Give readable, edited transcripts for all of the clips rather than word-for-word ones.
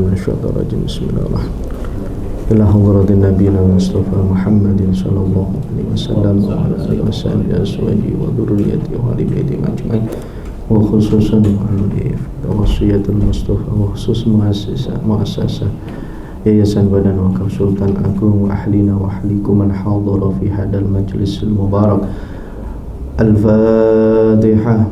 من الشيطان الرجيم بسم الله الرحمن الرحيم إلى حضرة النبي المصطفى محمد صلى الله عليه وسلم وعلى آله وصحبه أزواجه وذريته وآل بيته أجمعين وخصوصا وصية المصطفى وخصوص مؤسسة Yayasan Badan Wakaf Sultan Agung wa ahlina wa ahlikum man hadara fi hadal majlis al-mubarak. Al-Fatihah.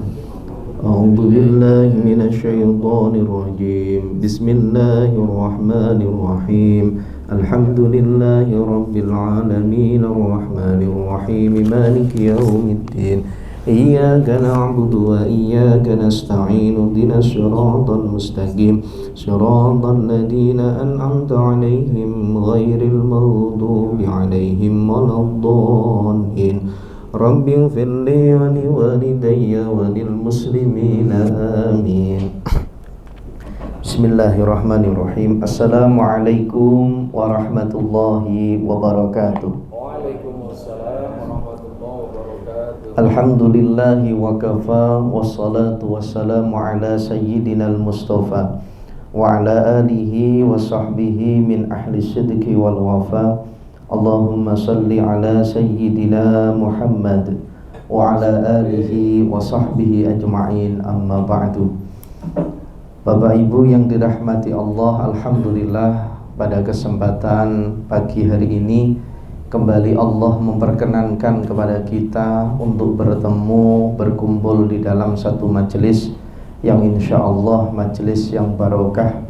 A'udzu billahi minasy syaithanir rajim. Bismillahirrahmanirrahim. Alhamdulillahi rabbil alamin arrahmanir rahim maliki yaumiddin. Iyyaka na'budu wa iyyaka nasta'in ihdinas siratal mustaqim siratal ladzina an'amta 'alaihim ghairil maghdubi 'alaihim waladdallin. Rabbighfir li wa liwalidayya wa lil muslimina amin. Bismillahirrahmanirrahim. Assalamualaikum warahmatullahi wabarakatuh. Alhamdulillahi wa kafa wassalatu wassalamu ala sayyidina al-mustafa wa ala alihi wa sahbihi min ahli sidqi wal wafa. Allahumma salli ala sayyidina Muhammad wa ala alihi wa sahbihi ajma'in, amma ba'du. Bapak Ibu yang dirahmati Allah, alhamdulillah pada kesempatan pagi hari ini kembali Allah memperkenankan kepada kita untuk bertemu, berkumpul di dalam satu majelis yang insya Allah majelis yang barokah.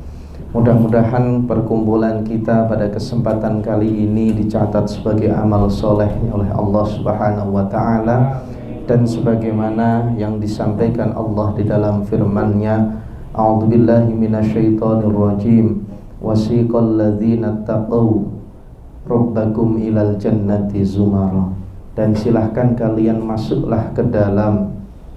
Mudah-mudahan perkumpulan kita pada kesempatan kali ini dicatat sebagai amal soleh oleh Allah Subhanahu wa Ta'ala, dan sebagaimana yang disampaikan Allah di dalam firman-Nya, A'udzubillahi minasyaitonirrajim, wasiqal ladzina taqaw Rabbakum ilal jannati zumara. Dan silahkan kalian masuklah ke dalam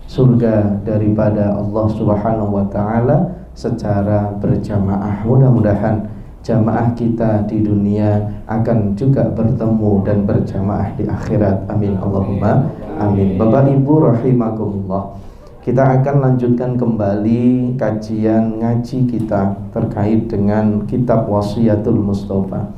surga daripada Allah Subhanahu wa Ta'ala secara berjamaah. Mudah-mudahan jamaah kita di dunia akan juga bertemu dan berjamaah di akhirat. Amin Allahumma amin. Bapak Ibu rahimakumullah, kita akan lanjutkan kembali kajian ngaji kita terkait dengan kitab Wasiyatul Mustafa.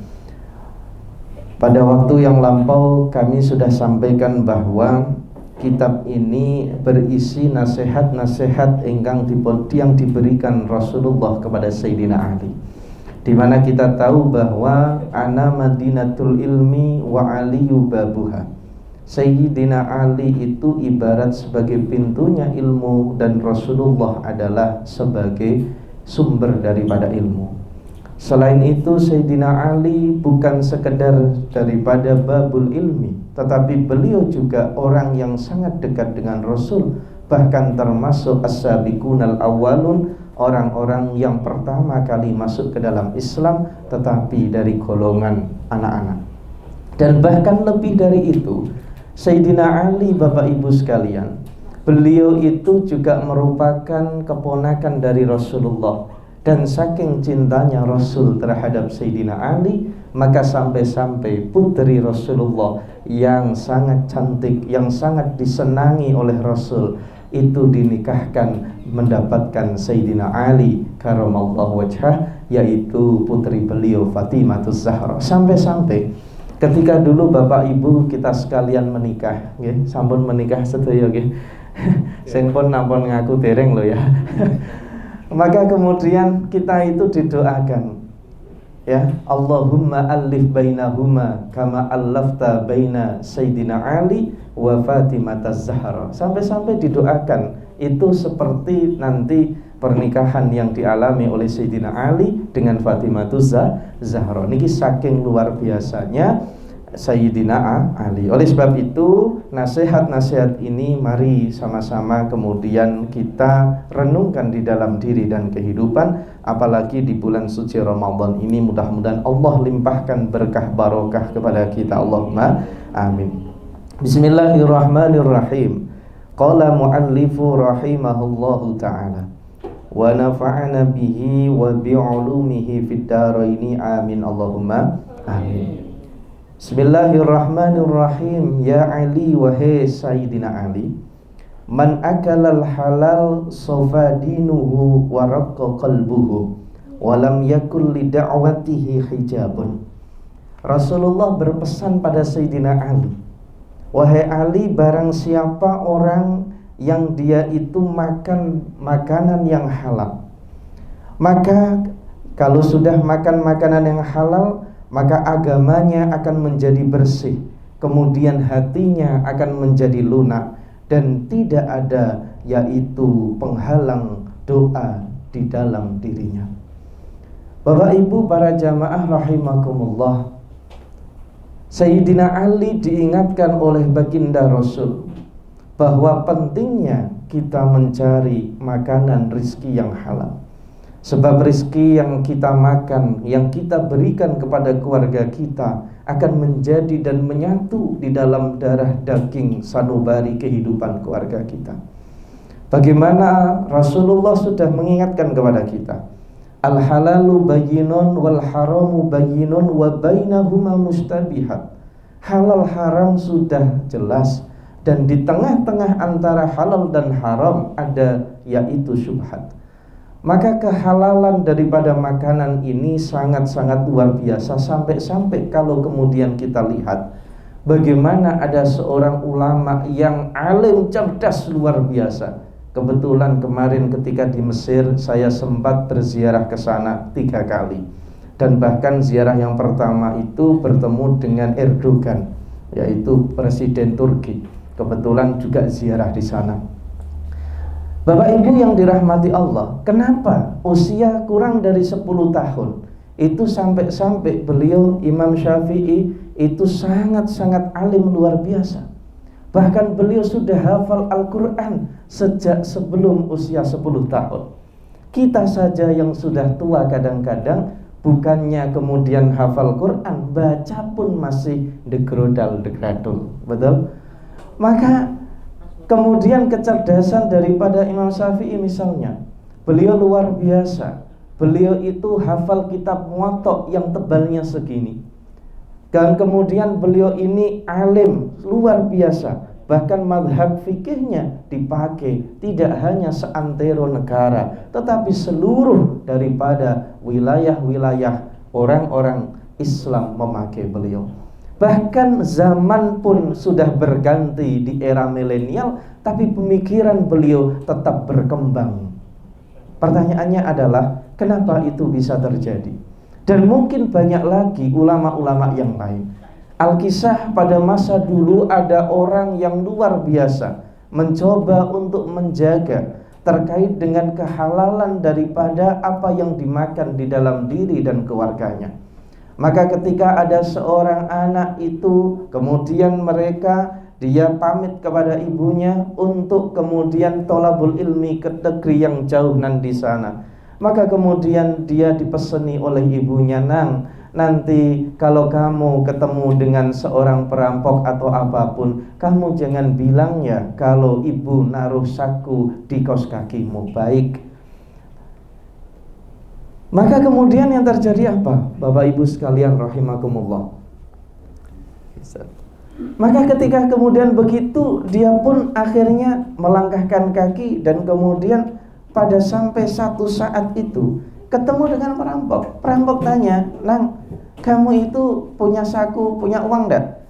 Pada waktu yang lampau kami sudah sampaikan bahwa kitab ini berisi nasihat-nasihat yang diberikan Rasulullah kepada Sayyidina Ali, di mana kita tahu bahwa ana madinatul ilmi wa aliyu babuha. Sayyidina Ali itu ibarat sebagai pintunya ilmu dan Rasulullah adalah sebagai sumber daripada ilmu. Selain itu Sayyidina Ali bukan sekedar daripada babul ilmi, tetapi beliau juga orang yang sangat dekat dengan Rasul, bahkan termasuk as-sabiqunal awwalun, orang-orang yang pertama kali masuk ke dalam Islam, tetapi dari golongan anak-anak. Dan bahkan lebih dari itu, Sayyidina Ali, Bapak Ibu sekalian, beliau itu juga merupakan keponakan dari Rasulullah. Dan saking cintanya Rasul terhadap Sayyidina Ali, maka sampai-sampai putri Rasulullah yang sangat cantik, yang sangat disenangi oleh Rasul, itu dinikahkan mendapatkan Sayyidina Ali karamallahu wajhah, yaitu putri beliau Fatimatuz Zahra. Sampai-sampai ketika dulu Bapak Ibu kita sekalian menikah, nggih, sampun menikah sedaya nggih. Sing pun nampun ngaku dereng lho ya. Maka kemudian kita itu didoakan, ya, Allahumma alif bainahuma kama allafta baina Sayyidina Ali wa Fatimataz Zahra. Sampai-sampai didoakan itu seperti nanti pernikahan yang dialami oleh Sayyidina Ali dengan Fatimatuz Zahra. Niki saking luar biasanya Sayyidina Ali. Oleh sebab itu, nasihat-nasihat ini mari sama-sama kemudian kita renungkan di dalam diri dan kehidupan, apalagi di bulan suci Ramadan ini. Mudah-mudahan Allah limpahkan berkah barokah kepada kita. Allahumma amin. Bismillahirrahmanirrahim. Qala muallifu rahimahullahu ta'ala wa nafa'ana bihi wa bi'ulumihi fid dharaini amin Allahumma amin. Bismillahirrahmanirrahim. Ya Ali, wahai Sayyidina Ali, man akalal halal sofa dinuhu wa raqqa qalbuhu walam yakul li da'watihi hijabun. Rasulullah berpesan pada Sayyidina Ali, wahai Ali, barang siapa orang yang dia itu makan makanan yang halal, maka kalau sudah makan makanan yang halal, maka agamanya akan menjadi bersih, kemudian hatinya akan menjadi lunak, dan tidak ada yaitu penghalang doa di dalam dirinya. Bapak Ibu para jamaah rahimakumullah, Sayyidina Ali diingatkan oleh baginda Rasul bahwa pentingnya kita mencari makanan rizki yang halal. Sebab rizki yang kita makan, yang kita berikan kepada keluarga kita akan menjadi dan menyatu di dalam darah daging sanubari kehidupan keluarga kita. Bagaimana Rasulullah sudah mengingatkan kepada kita, al-halalu bayyinun wal haramu bayyinun wa bainahuma mustabihat. Halal haram sudah jelas, dan di tengah-tengah antara halal dan haram ada yaitu syubhat. Maka kehalalan daripada makanan ini sangat-sangat luar biasa, sampai-sampai kalau kemudian kita lihat bagaimana ada seorang ulama yang alim cerdas luar biasa. Kebetulan kemarin ketika di Mesir saya sempat berziarah ke sana 3 kali. Dan bahkan ziarah yang pertama itu bertemu dengan Erdogan, yaitu Presiden Turki. Kebetulan juga ziarah di sana. Bapak Ibu yang dirahmati Allah, kenapa usia kurang dari 10 tahun itu sampai-sampai beliau Imam Syafi'i itu sangat-sangat alim luar biasa. Bahkan beliau sudah hafal Al-Quran sejak sebelum usia 10 tahun. Kita saja yang sudah tua kadang-kadang bukannya kemudian hafal Quran, baca pun masih degrodal-degradul. Betul? Maka kemudian kecerdasan daripada Imam Syafi'i misalnya, beliau luar biasa. Beliau itu hafal kitab Muwatta yang tebalnya segini. Dan kemudian beliau ini alim luar biasa. Bahkan madhab fikihnya dipakai tidak hanya seantero negara, tetapi seluruh daripada wilayah-wilayah orang-orang Islam memakai beliau. Bahkan zaman pun sudah berganti di era milenial, tapi pemikiran beliau tetap berkembang. Pertanyaannya adalah, kenapa itu bisa terjadi? Dan mungkin banyak lagi ulama-ulama yang lain. Alkisah pada masa dulu ada orang yang luar biasa mencoba untuk menjaga terkait dengan kehalalan daripada apa yang dimakan di dalam diri dan keluarganya. Maka ketika ada seorang anak itu, kemudian dia pamit kepada ibunya untuk kemudian tolabul ilmi ke negeri yang jauh nan di sana. Maka kemudian dia dipeseni oleh ibunya, "Nang, nanti kalau kamu ketemu dengan seorang perampok atau apapun, kamu jangan bilang ya kalau ibu naruh saku di kaos kakimu." Baik. Maka kemudian yang terjadi apa? Bapak Ibu sekalian rahimakumullah. Maka ketika kemudian begitu, dia pun akhirnya melangkahkan kaki, dan kemudian pada sampai satu saat itu ketemu dengan perampok. Perampok tanya, "Nang, kamu itu punya saku, punya uang enggak?"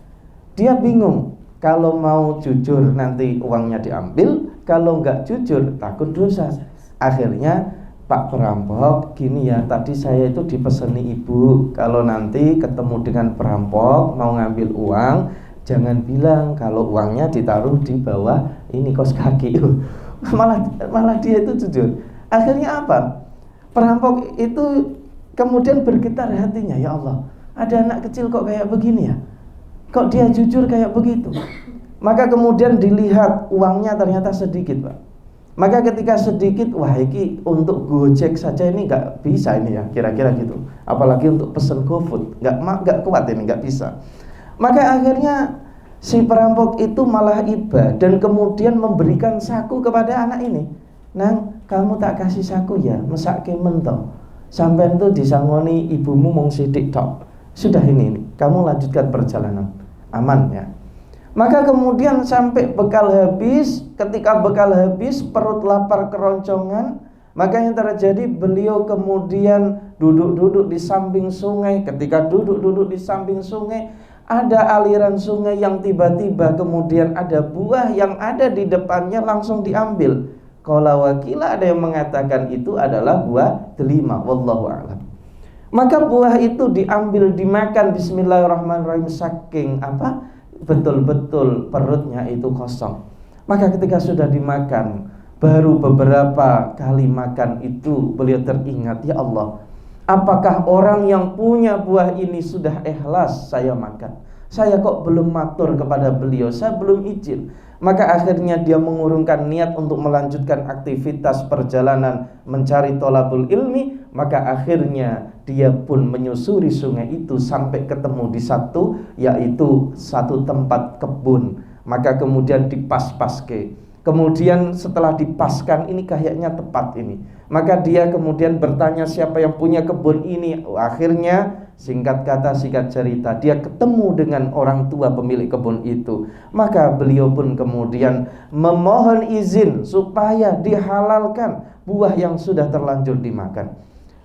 Dia bingung. Kalau mau jujur nanti uangnya diambil, kalau enggak jujur takut dosa. Akhirnya, "Pak perampok, gini ya, tadi saya itu dipeseni ibu, kalau nanti ketemu dengan perampok mau ngambil uang, jangan bilang kalau uangnya ditaruh di bawah ini kaos kaki." malah dia itu jujur. Akhirnya apa? Perampok itu kemudian bergetar hatinya, "Ya Allah, ada anak kecil kok kayak begini ya? Kok dia jujur kayak begitu?" Maka kemudian dilihat uangnya ternyata sedikit, Pak. Maka ketika sedikit, wah ini untuk Gojek saja ini nggak bisa ini ya, kira-kira gitu. Apalagi untuk pesen GoFood, nggak kuat ini, nggak bisa. Maka akhirnya si perampok itu malah iba dan kemudian memberikan saku kepada anak ini. "Nang, kamu tak kasih saku ya, mesake mentong. Sampai itu disangoni ibumu mong sidik tok. Sudah ini, kamu lanjutkan perjalanan, aman ya." Maka kemudian sampai bekal habis. Ketika bekal habis, perut lapar keroncongan, Maka yang terjadi, beliau kemudian duduk-duduk di samping sungai. Ketika duduk-duduk di samping sungai, ada aliran sungai yang tiba-tiba kemudian ada buah yang ada di depannya langsung diambil. Qala wakila, ada yang mengatakan itu adalah buah delima, wallahu a'lam. Maka buah itu diambil, dimakan, bismillahirrahmanirrahim, saking apa? Betul-betul perutnya itu kosong. Maka ketika sudah dimakan, baru beberapa kali makan itu beliau teringat, ya Allah, apakah orang yang punya buah ini sudah ikhlas saya makan? Saya kok belum matur kepada beliau, saya belum izin. Maka akhirnya dia mengurungkan niat untuk melanjutkan aktivitas perjalanan mencari tholabul ilmi. Maka akhirnya dia pun menyusuri sungai itu sampai ketemu di satu, yaitu satu tempat kebun. Maka kemudian dipas-paske. Kemudian setelah dipaskan, ini kayaknya tepat ini, maka dia kemudian bertanya siapa yang punya kebun ini. Akhirnya singkat kata singkat cerita, dia ketemu dengan orang tua pemilik kebun itu. Maka beliau pun kemudian memohon izin supaya dihalalkan buah yang sudah terlanjur dimakan.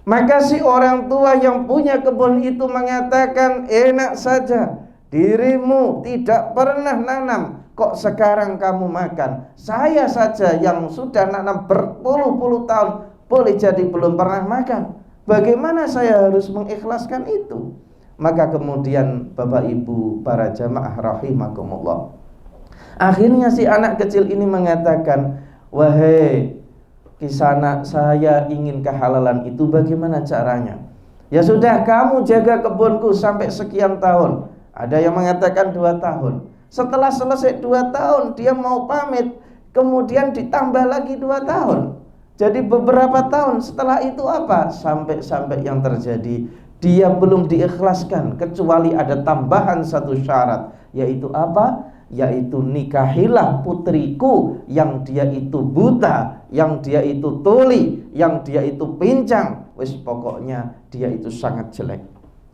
Maka si orang tua yang punya kebun itu mengatakan, enak saja, dirimu tidak pernah nanam, kok sekarang kamu makan? Saya saja yang sudah nanam berpuluh-puluh tahun, boleh jadi belum pernah makan. Bagaimana saya harus mengikhlaskan itu? Maka kemudian Bapak Ibu para jamaah rahimakumullah, akhirnya si anak kecil ini mengatakan, wahai Kisanak, saya ingin kehalalan itu, bagaimana caranya? Ya sudah, kamu jaga kebunku sampai sekian tahun. Ada yang mengatakan 2 tahun. Setelah selesai 2 tahun, dia mau pamit, kemudian ditambah lagi 2 tahun. Jadi beberapa tahun setelah itu apa? Sampai yang terjadi, dia belum diikhlaskan, kecuali ada tambahan satu syarat, yaitu apa? Yaitu nikahilah putriku yang dia itu buta, yang dia itu tuli, yang dia itu pincang. Wis pokoknya dia itu sangat jelek.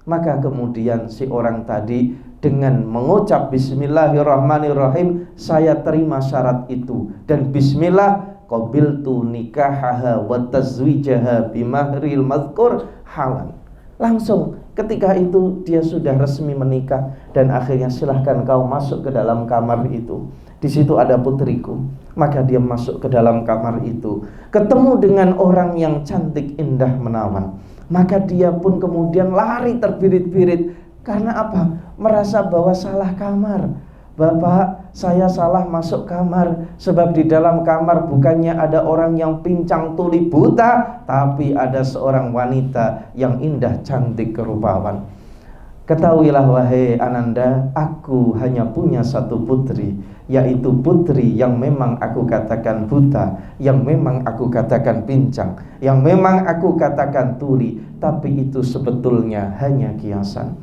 Maka kemudian si orang tadi dengan mengucap bismillahirrahmanirrahim, saya terima syarat itu, dan bismillah qabiltu nikahaha wa tazwijaha bimahril madhkur halan. Langsung ketika itu dia sudah resmi menikah, dan akhirnya silahkan kau masuk ke dalam kamar itu. Di situ ada putriku. Maka dia masuk ke dalam kamar itu, ketemu dengan orang yang cantik, indah, menawan. Maka dia pun kemudian lari terbirit-birit. Karena apa? Merasa bahwa salah kamar. Bapak, saya salah masuk kamar, sebab di dalam kamar bukannya ada orang yang pincang tuli buta, tapi ada seorang wanita yang indah, cantik, kerupawan. Ketahuilah wahai Ananda, aku hanya punya satu putri, yaitu putri yang memang aku katakan buta, yang memang aku katakan pincang, yang memang aku katakan tuli, tapi itu sebetulnya hanya kiasan.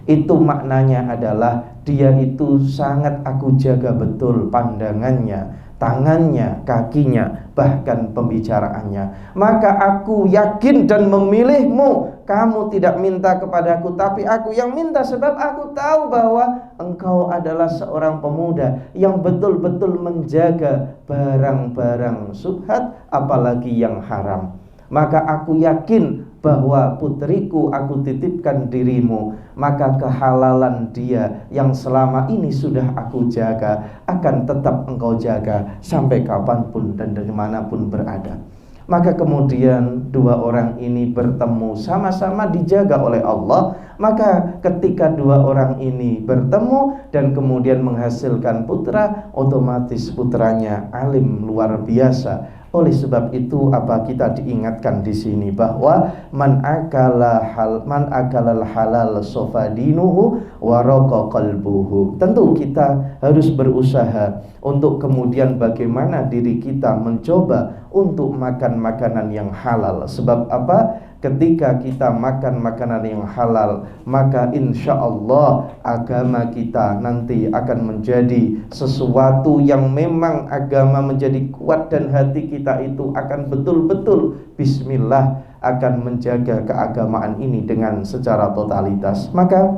Itu maknanya adalah dia itu sangat aku jaga betul pandangannya, tangannya, kakinya, bahkan pembicaraannya. Maka aku yakin dan memilihmu. Kamu tidak minta kepadaku, tapi aku yang minta, sebab aku tahu bahwa engkau adalah seorang pemuda yang betul-betul menjaga barang-barang syubhat, apalagi yang haram. Maka aku yakin bahwa putriku aku titipkan dirimu, maka kehalalan dia yang selama ini sudah aku jaga akan tetap engkau jaga sampai kapanpun dan dari manapun berada. Maka kemudian dua orang ini bertemu, sama-sama dijaga oleh Allah. Maka ketika dua orang ini bertemu dan kemudian menghasilkan putra, otomatis putranya alim luar biasa. Oleh sebab itu apa kita diingatkan di sini bahwa man akalal halal sofadinuhu waroko qalbuhu. Tentu kita harus berusaha untuk kemudian bagaimana diri kita mencoba untuk makan makanan yang halal. Sebab apa? Ketika kita makan makanan yang halal, maka insya Allah agama kita nanti akan menjadi sesuatu yang memang agama menjadi kuat, dan hati kita itu akan betul-betul bismillah akan menjaga keagamaan ini dengan secara totalitas. Maka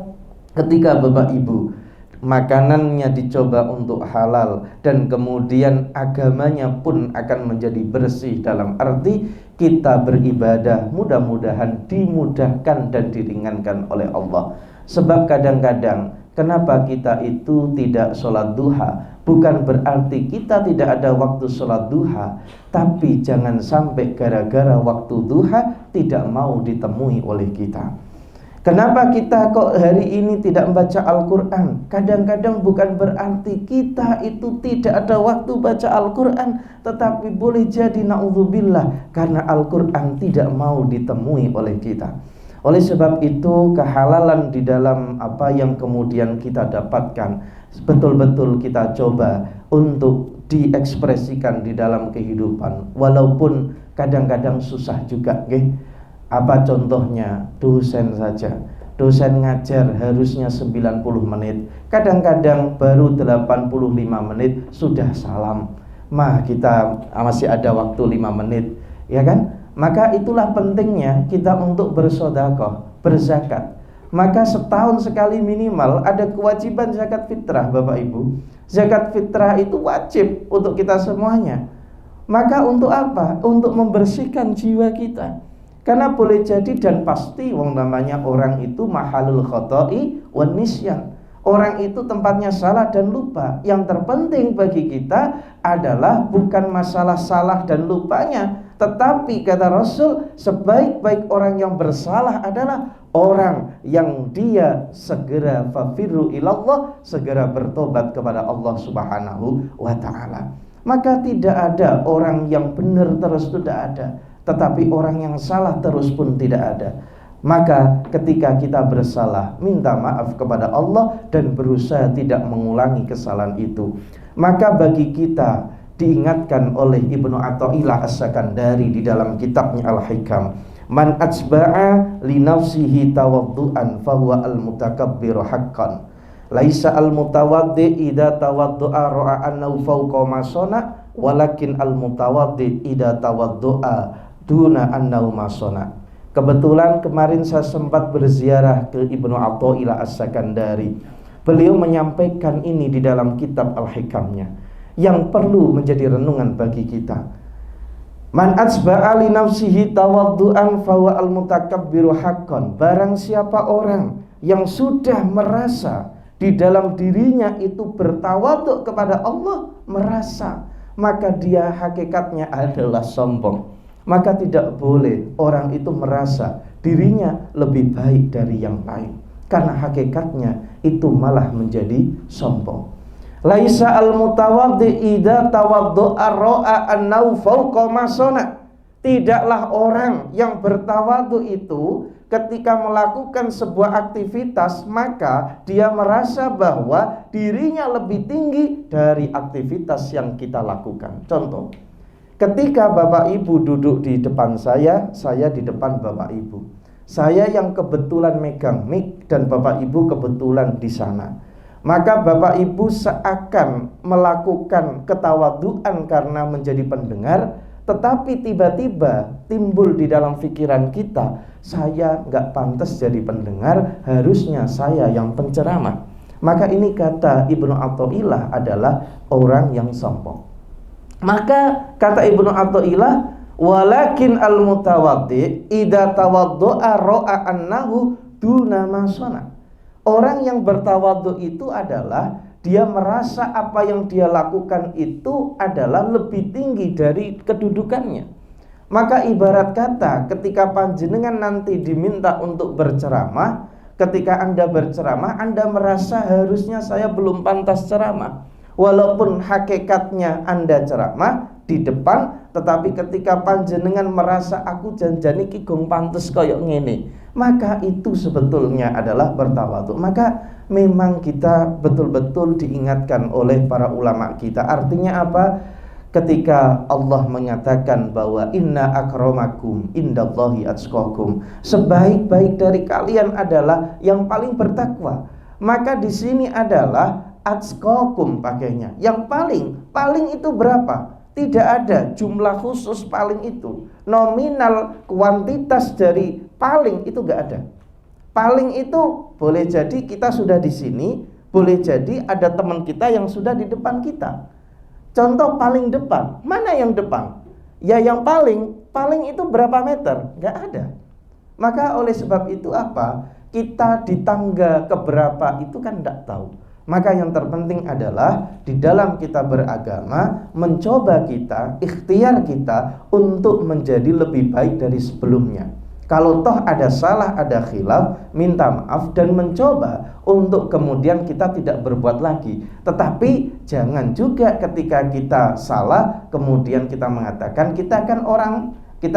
ketika Bapak Ibu makanannya dicoba untuk halal, dan kemudian agamanya pun akan menjadi bersih, dalam arti kita beribadah mudah-mudahan dimudahkan dan diringankan oleh Allah. Sebab kadang-kadang kenapa kita itu tidak sholat duha, bukan berarti kita tidak ada waktu sholat duha, tapi jangan sampai gara-gara waktu duha tidak mau ditemui oleh kita. Kenapa kita kok hari ini tidak membaca Al-Quran? Kadang-kadang bukan berarti kita itu tidak ada waktu baca Al-Quran, tetapi boleh jadi na'udzubillah karena Al-Quran tidak mau ditemui oleh kita. Oleh sebab itu kehalalan di dalam apa yang kemudian kita dapatkan betul-betul kita coba untuk diekspresikan di dalam kehidupan, walaupun kadang-kadang susah juga, nggih. Apa contohnya? Dosen saja. Dosen ngajar harusnya 90 menit, kadang-kadang baru 85 menit sudah salam. Kita masih ada waktu 5 menit, ya kan? Maka itulah pentingnya kita untuk bersedekah, berzakat. Maka setahun sekali minimal ada kewajiban zakat fitrah, Bapak Ibu. Zakat fitrah itu wajib untuk kita semuanya. Maka untuk apa? Untuk membersihkan jiwa kita. Karena boleh jadi dan pasti namanya orang itu mahalul khoto'i wan nisyan. Orang itu tempatnya salah dan lupa. Yang terpenting bagi kita adalah bukan masalah salah dan lupanya, tetapi kata Rasul, sebaik-baik orang yang bersalah adalah orang yang dia segera fafirru ilallah, segera bertobat kepada Allah Subhanahu wa ta'ala. Maka tidak ada orang yang benar terus, tidak ada, tetapi orang yang salah terus pun tidak ada. Maka ketika kita bersalah, minta maaf kepada Allah dan berusaha tidak mengulangi kesalahan itu. Maka bagi kita diingatkan oleh Ibnu Athaillah As-Sakandari di dalam kitabnya Al-Hikam, man atsba'a li nafsihi tawaddu'an fahuwa al-mutakabbiru haqqan. Laisa al-mutawaddi idza tawaddu'a ra'a annahu fawqa ma sona, walakin al-mutawaddi idza tawaddu'a duna annahu ma sona. Kebetulan kemarin saya sempat berziarah ke Ibnu Athaillah As-Sakandari. Beliau menyampaikan ini di dalam kitab Al-Hikamnya, yang perlu menjadi renungan bagi kita. Man atsba'a li nafsihi tawaddu'an fahuwa al-mutakabbiru haqqan. Barang siapa orang yang sudah merasa di dalam dirinya itu bertawaduk kepada Allah, merasa, maka dia hakikatnya adalah sombong. Maka tidak boleh orang itu merasa dirinya lebih baik dari yang lain, karena hakikatnya itu malah menjadi sombong. Laisa al-mutawaddi idza tawaddu'a ra'a annahu fawqa ma sona. Tidaklah orang yang bertawadhu itu ketika melakukan sebuah aktivitas maka dia merasa bahwa dirinya lebih tinggi dari aktivitas yang kita lakukan. Contoh, ketika Bapak Ibu duduk di depan saya di depan Bapak Ibu. Saya yang kebetulan megang mic dan Bapak Ibu kebetulan di sana. Maka Bapak Ibu seakan melakukan ketawaduan karena menjadi pendengar, tetapi tiba-tiba timbul di dalam pikiran kita, saya nggak pantas jadi pendengar, harusnya saya yang penceramah. Maka ini kata Ibnu Athaillah adalah orang yang sombong. Maka kata Ibnu Athaillah, walakin al-mutawaddi idza tawaddu'a ra'a annahu duna ma sona. Orang yang bertawadhu itu adalah dia merasa apa yang dia lakukan itu adalah lebih tinggi dari kedudukannya. Maka ibarat kata ketika panjenengan nanti diminta untuk berceramah, ketika Anda berceramah, Anda merasa harusnya saya belum pantas ceramah. Walaupun hakikatnya Anda ceramah di depan, tetapi ketika panjenengan merasa aku janjani ki gong pantes koyok ngene, maka itu sebetulnya adalah bertawadhu. Maka memang kita betul-betul diingatkan oleh para ulama kita. Artinya apa? Ketika Allah mengatakan bahwa inna akramakum indallahi atqakum, sebaik-baik dari kalian adalah yang paling bertakwa. Maka di sini adalah atqakum pakainya. Yang paling itu berapa? Tidak ada jumlah khusus paling itu. Nominal kuantitas dari paling itu enggak ada. Paling itu boleh jadi kita sudah di sini, Boleh jadi ada teman kita yang sudah di depan kita. Contoh paling depan, mana yang depan? Ya yang paling itu berapa meter? Nggak ada. Maka oleh sebab itu apa? Kita di tangga keberapa itu kan nggak tahu. Maka yang terpenting adalah di dalam kita beragama, mencoba kita, ikhtiar kita untuk menjadi lebih baik dari sebelumnya. Kalau toh ada salah, ada khilaf, minta maaf dan mencoba untuk kemudian kita tidak berbuat lagi. Tetapi jangan juga ketika kita salah kemudian kita mengatakan kita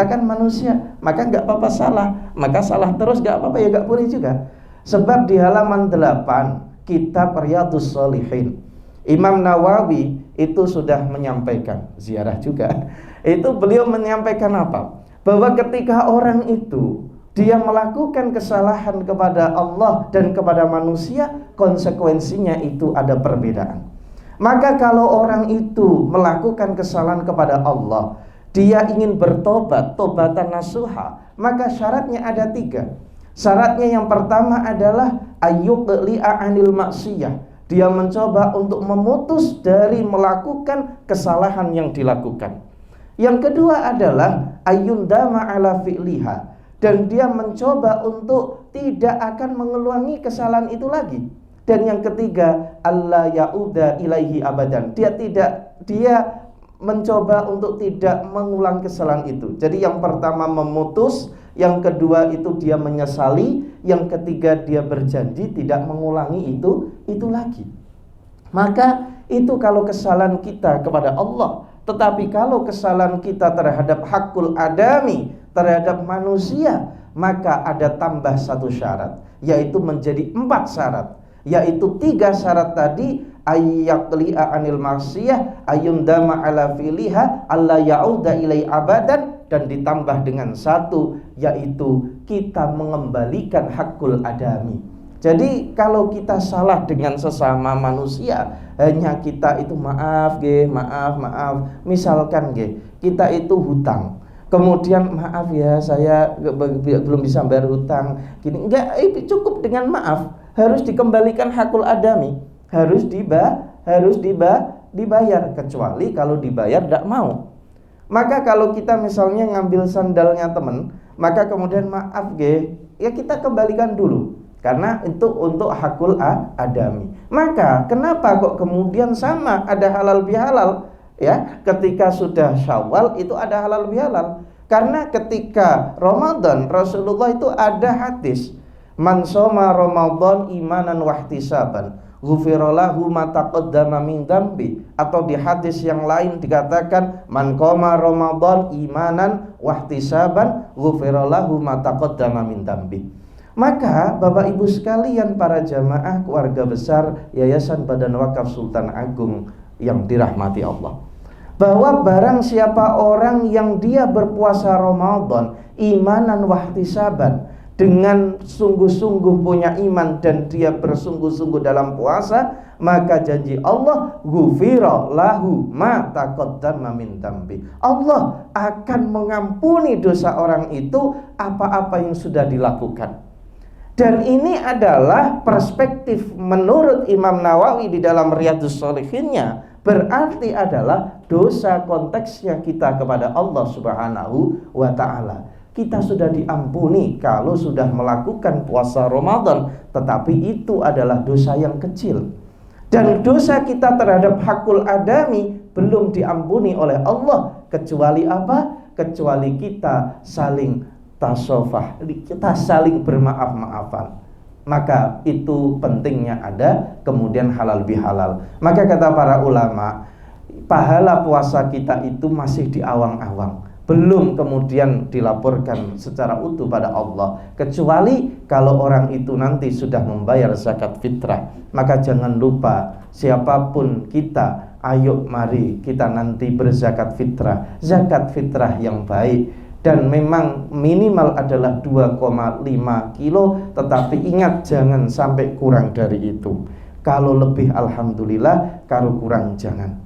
kan manusia, maka nggak apa-apa salah, maka salah terus nggak apa-apa, ya nggak boleh juga. Sebab di halaman 8 kitab Riyadhus Shalihin, Imam Nawawi itu sudah menyampaikan, ziarah juga, itu beliau menyampaikan apa? Bahwa ketika orang itu dia melakukan kesalahan kepada Allah dan kepada manusia, konsekuensinya itu ada perbedaan. Maka kalau orang itu melakukan kesalahan kepada Allah, dia ingin bertobat, tobatan nasuha, maka syaratnya ada 3. Syaratnya yang pertama adalah ayyuqli'a 'anil maksiyah. Dia mencoba untuk memutus dari melakukan kesalahan yang dilakukan. Yang kedua adalah ayyundama 'ala fi'liha, dan dia mencoba untuk tidak akan mengulangi kesalahan itu lagi. Dan yang ketiga, alla ya'uda ilaihi abadan. Dia mencoba untuk tidak mengulang kesalahan itu. Jadi yang pertama memutus, yang kedua itu dia menyesali, yang ketiga dia berjanji tidak mengulangi itu lagi. Maka itu kalau kesalahan kita kepada Allah. Tetapi kalau kesalahan kita terhadap hakul adami, terhadap manusia, maka ada tambah 1 syarat, yaitu menjadi 4 syarat. Yaitu 3 syarat tadi, ayyaqli'a 'anil maksiyah, ayyundama 'ala fi'liha, alla ya'uda ilai abadan, dan ditambah dengan 1, yaitu kita mengembalikan hakul adami. Jadi kalau kita salah dengan sesama manusia, hanya kita itu maaf. Misalkan kita itu hutang, kemudian maaf ya saya belum bisa bayar hutang. Gini enggak, cukup dengan maaf. Harus dikembalikan hakul adami, harus dibayar, kecuali kalau dibayar tidak mau. Maka kalau kita misalnya ngambil sandalnya teman, maka kemudian maaf ya kita kembalikan dulu. Karena itu untuk hakul adami. Maka kenapa kok kemudian sama ada halal bihalal? Ya, ketika sudah Syawal itu ada halal bihalal. Karena ketika Ramadan Rasulullah itu ada hadis, man shoma Ramadan imanan wahtisaban, ghufira lahu ma taqaddama min dzambi. Atau di hadis yang lain dikatakan man qoma Ramadan imanan wahtisaban, ghufira lahu ma taqaddama min dzambi. Maka Bapak Ibu sekalian, para jamaah keluarga besar Yayasan Badan Wakaf Sultan Agung yang dirahmati Allah, bahwa barang siapa orang yang dia berpuasa Ramadan imanan wahtisaban, dengan sungguh-sungguh punya iman dan dia bersungguh-sungguh dalam puasa, maka janji Allah, ghufira lahu ma taqaddama min dzambi. Allah akan mengampuni dosa orang itu apa-apa yang sudah dilakukan. Dan ini adalah perspektif menurut Imam Nawawi di dalam Riyadhus Shalihinnya. Berarti adalah dosa konteksnya kita kepada Allah Subhanahu wa ta'ala. Kita sudah diampuni kalau sudah melakukan puasa Ramadan, tetapi itu adalah dosa yang kecil. Dan dosa kita terhadap hakul adami belum diampuni oleh Allah. Kecuali apa? Kecuali kita saling tasofah, kita saling bermaaf-maafan. Maka itu pentingnya ada kemudian halal bihalal. Maka kata para ulama, pahala puasa kita itu masih di awang-awang, belum kemudian dilaporkan secara utuh pada Allah. Kecuali kalau orang itu nanti sudah membayar zakat fitrah. Maka jangan lupa, siapapun kita, ayo mari kita nanti berzakat fitrah. Zakat fitrah yang baik. Dan memang minimal adalah 2,5 kilo. Tetapi ingat, jangan sampai kurang dari itu. Kalau lebih alhamdulillah, kalau kurang jangan.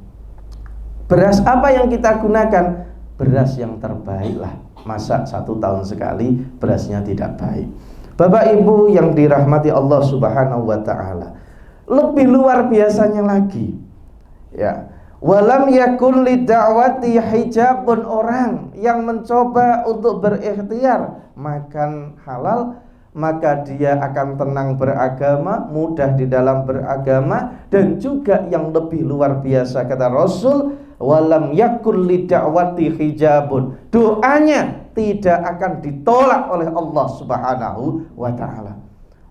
Beras apa yang kita gunakan? Beras yang terbaik lah. Masa 1 tahun sekali berasnya tidak baik. Bapak Ibu yang dirahmati Allah Subhanahu wa ta'ala, lebih luar biasanya lagi. Ya. Walam yakun lid'awati hijabun, orang yang mencoba untuk berikhtiar makan halal, maka dia akan tenang beragama, mudah di dalam beragama. Dan juga yang lebih luar biasa kata Rasul, walam yakun lid'awati hijabun, doanya tidak akan ditolak oleh Allah Subhanahu wa ta'ala.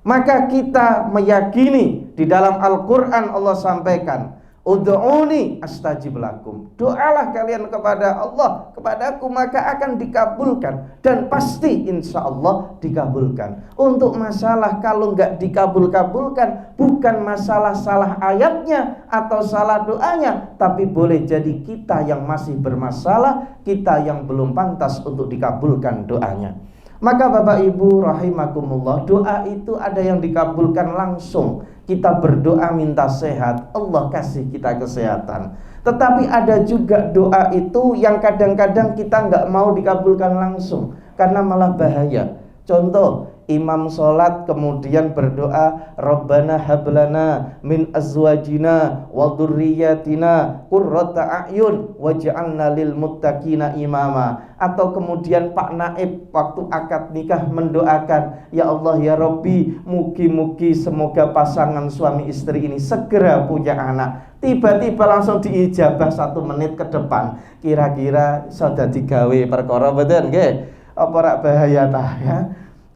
Maka kita meyakini di dalam Al-Quran Allah sampaikan, ud'uni astajib lakum, doalah kalian kepada Allah, kepadaku, maka akan dikabulkan. Dan pasti insya Allah dikabulkan. Untuk masalah kalau nggak dikabul-kabulkan, bukan masalah salah ayatnya atau salah doanya, tapi boleh jadi kita yang masih bermasalah, kita yang belum pantas untuk dikabulkan doanya. Maka Bapak Ibu rahimakumullah, doa itu ada yang dikabulkan langsung. Kita berdoa minta sehat, Allah kasih kita kesehatan. Tetapi ada juga doa itu yang kadang-kadang kita nggak mau dikabulkan langsung, karena malah bahaya. Contoh, imam sholat kemudian berdoa, Rabbana hablana min azwajina wa dzurriyyatina qurrata a'yun waj'alna lil muttaqina imama. Atau kemudian Pak Naib waktu akad nikah mendoakan, ya Allah ya Rabbi, mugi-mugi semoga pasangan suami istri ini segera punya anak. Tiba-tiba langsung diijabah 1 menit ke depan. Kira-kira sudah digawe perkara betul nggih? Apa rak bahaya tah ya?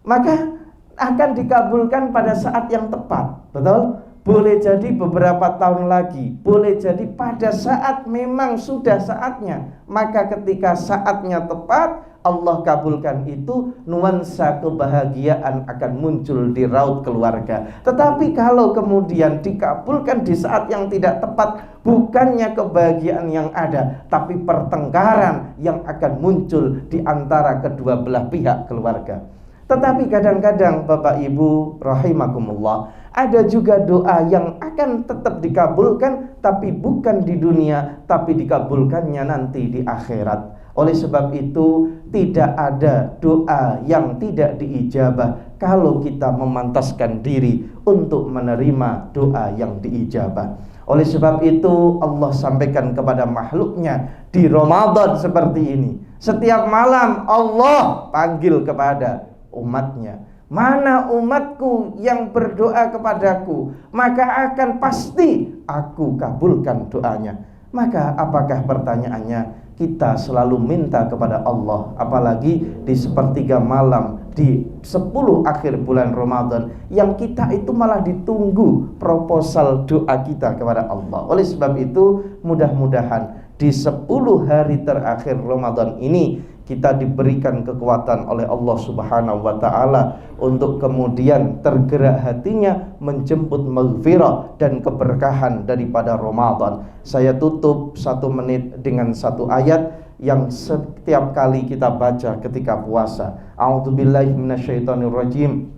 Maka akan dikabulkan pada saat yang tepat, betul? Boleh jadi beberapa tahun lagi, boleh jadi pada saat memang sudah saatnya. Maka ketika saatnya tepat, Allah kabulkan itu, nuansa kebahagiaan akan muncul di raut keluarga. Tetapi kalau kemudian dikabulkan di saat yang tidak tepat, bukannya kebahagiaan yang ada, tapi pertengkaran yang akan muncul di antara kedua belah pihak keluarga. Tetapi kadang-kadang Bapak Ibu rahimakumullah, ada juga doa yang akan tetap dikabulkan, tapi bukan di dunia, tapi dikabulkannya nanti di akhirat. Oleh sebab itu, tidak ada doa yang tidak diijabah kalau kita memantaskan diri untuk menerima doa yang diijabah. Oleh sebab itu, Allah sampaikan kepada makhluknya di Ramadan seperti ini. Setiap malam Allah panggil kepada umatnya, mana umatku yang berdoa kepadaku, maka akan pasti aku kabulkan doanya. Maka apakah pertanyaannya, kita selalu minta kepada Allah, apalagi di sepertiga malam di 10 akhir bulan Ramadan, yang kita itu malah ditunggu proposal doa kita kepada Allah. Oleh sebab itu, mudah-mudahan di 10 hari terakhir Ramadan ini kita diberikan kekuatan oleh Allah Subhanahu wa ta'ala untuk kemudian tergerak hatinya menjemput maghfirah dan keberkahan daripada Ramadan. Saya tutup 1 menit dengan 1 ayat yang setiap kali kita baca ketika puasa. A'udzubillahi minasyaitonirrajim.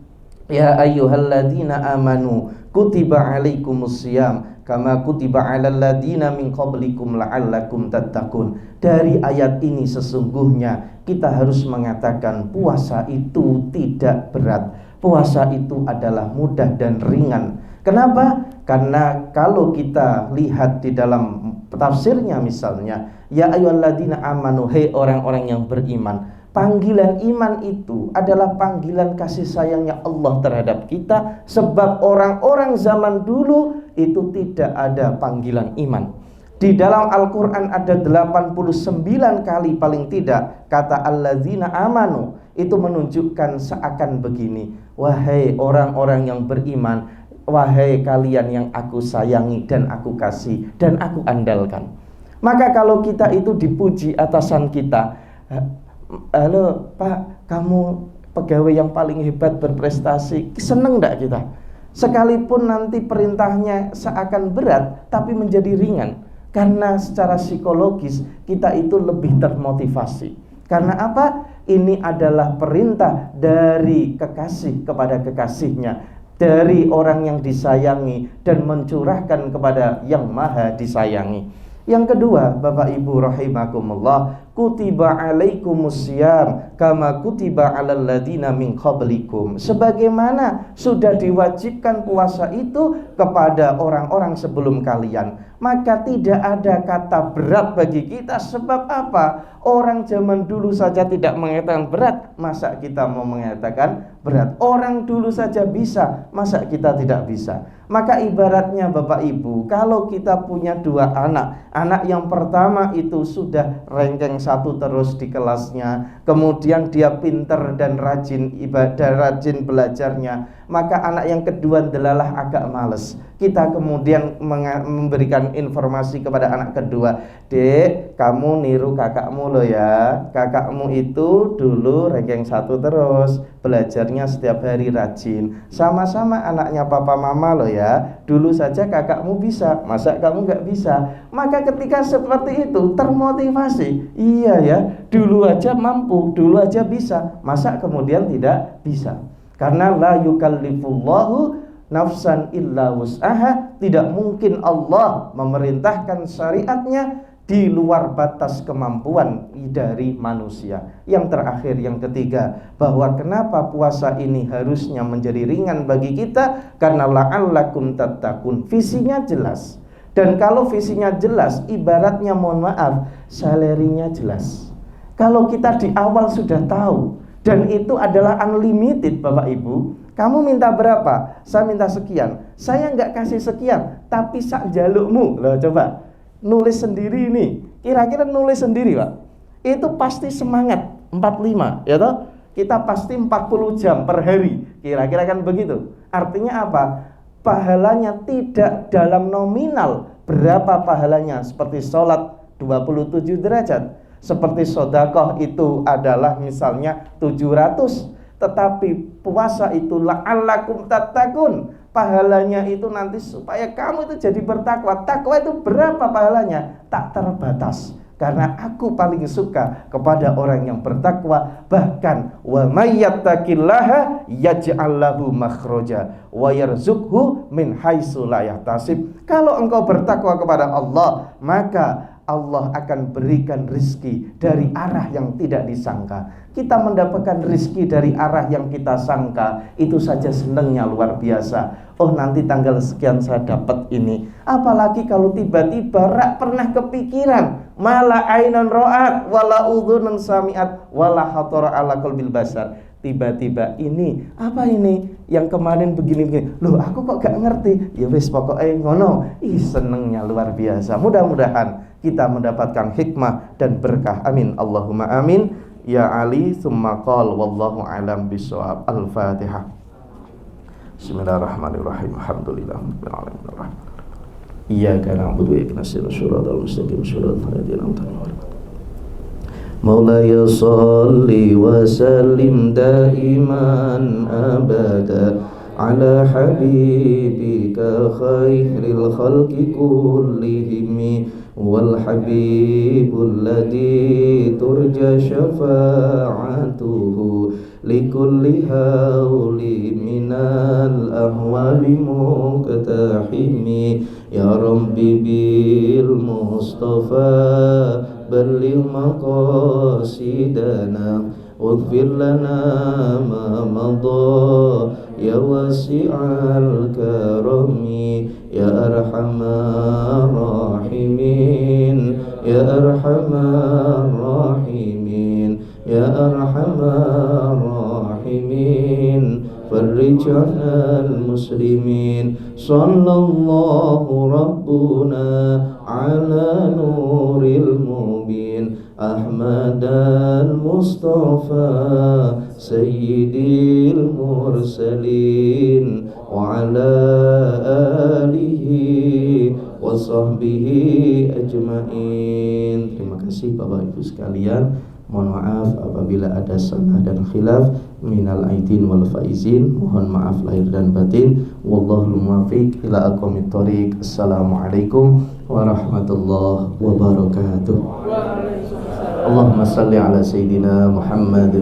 Ya ayyuhalladzina amanu kutiba alaikumusiyam kama kutiba alal ladzina min qablikum la'allakum tattaqun. Dari ayat ini sesungguhnya kita harus mengatakan puasa itu tidak berat. Puasa itu adalah mudah dan ringan. Kenapa? Karena kalau kita lihat di dalam tafsirnya misalnya, ya ayyuhalladzina amanu, hei orang-orang yang beriman. Panggilan iman itu adalah panggilan kasih sayangnya Allah terhadap kita. Sebab orang-orang zaman dulu itu tidak ada panggilan iman. Di dalam Al-Quran ada 89 kali paling tidak kata alladzina amanu. Itu menunjukkan seakan begini, wahai orang-orang yang beriman, wahai kalian yang aku sayangi dan aku kasih dan aku andalkan. Maka kalau kita itu dipuji atasan kita, halo Pak, kamu pegawai yang paling hebat berprestasi, seneng enggak kita? Sekalipun nanti perintahnya seakan berat, tapi menjadi ringan. Karena secara psikologis kita itu lebih termotivasi. Karena apa? Ini adalah perintah dari kekasih kepada kekasihnya, dari orang yang disayangi dan mencurahkan kepada yang maha disayangi. Yang kedua, Bapak Ibu rahimakumullah, kutiba alaikumusiyam kama kutiba alal ladina min qablikum. Sebagaimana sudah diwajibkan puasa itu kepada orang-orang sebelum kalian, maka tidak ada kata berat bagi kita. Sebab apa? Orang zaman dulu saja tidak mengatakan berat, masa kita mau mengatakan berat? Orang dulu saja bisa, masa kita tidak bisa? Maka ibaratnya Bapak Ibu, kalau kita punya dua anak, anak yang pertama itu sudah ranking 1 terus di kelasnya, kemudian dia pinter dan rajin ibadah, rajin belajarnya, maka anak yang kedua adalah agak males. Kita kemudian memberikan informasi kepada anak kedua, "Dek, kamu niru kakakmu loh ya. Kakakmu itu dulu ranking 1 terus, belajarnya setiap hari rajin. Sama-sama anaknya papa mama loh ya. Dulu saja kakakmu bisa, masa kamu nggak bisa?" Maka ketika seperti itu termotivasi. Iya ya, dulu aja mampu, dulu aja bisa, masa kemudian tidak bisa? Karena la yukallifullahu nafsan illa wus'aha. Tidak mungkin Allah memerintahkan syariatnya di luar batas kemampuan dari manusia. Yang terakhir, yang ketiga, bahwa kenapa puasa ini harusnya menjadi ringan bagi kita, karena la'allakum tattaqun. Visinya jelas. Dan kalau visinya jelas, ibaratnya mohon maaf, salarinya jelas. Kalau kita di awal sudah tahu, dan itu adalah unlimited Bapak Ibu, kamu minta berapa? Saya minta sekian. Saya nggak kasih sekian, tapi sak jalukmu. Loh coba, nulis sendiri ini. Kira-kira nulis sendiri Pak, itu pasti semangat 45, ya toh? Kita pasti 40 jam per hari. Kira-kira kan begitu. Artinya apa? Pahalanya tidak dalam nominal. Berapa pahalanya? Seperti sholat 27 derajat. Seperti sodakoh itu adalah misalnya 700. Tetapi puasa itu la'allakum tattaqun. Pahalanya itu nanti supaya kamu itu jadi bertakwa. Takwa itu berapa pahalanya? Tak terbatas. Karena aku paling suka kepada orang yang bertakwa. Bahkan wa may yattaqillaha yaj'al lahu makhraja wa yarzuqhu min haitsu la yahtasib. Kalau engkau bertakwa kepada Allah, maka Allah akan berikan rizki dari arah yang tidak disangka. Kita mendapatkan rizki dari arah yang kita sangka, itu saja senangnya luar biasa. Oh, nanti tanggal sekian saya dapat ini. Apalagi kalau tiba-tiba rak pernah kepikiran, mala ainan ro'at wala udhunun sami'at wala khatara ala qalbil basar. Tiba-tiba ini, apa ini? Yang kemarin begini-begini. Loh, aku kok gak ngerti. Ya wis pokoknya ngono. Ih, senengnya luar biasa. Mudah-mudahan kita mendapatkan hikmah dan berkah. Amin. Allahumma amin. Ya Ali, summa qal wallahu alam bisawab. Al-Fatihah. Bismillahirrahmanirrahim. Alhamdulillah rabbil alamin. Iyyaka na'budu wa iyyaka nasta'in. Shiratal mustaqim. Shiratal ladzina an'amta 'alaihim. Maulaya salli wa sallim daiman abada ala habibika khairil khalqi kullihim wal habibul ladzi turja syafa'atuhu likulli hauli minal ahwali muqtahimi ya rabbi bil mustafa بلغ مقاصدنا واغفر لنا ما مضى يا واسع الكرم يا أرحم الراحمين يا أرحم الراحمين يا أرحم الراحمين فرج عن المسلمين صلى الله ربنا على نور المبين أحمد المصطفى سيد المرسلين وعلى آله وصحبه أجمعين. Terima kasih Bapak Ibu sekalian. Mohon maaf apabila ada salah dan khilaf, minal aidin wal faizin. Mohon maaf lahir dan batin. Wallahul muwaffiq ila aqwamit thoriq. Assalamualaikum warahmatullahi wabarakatuh. Allahumma salli ala sayyidina Muhammad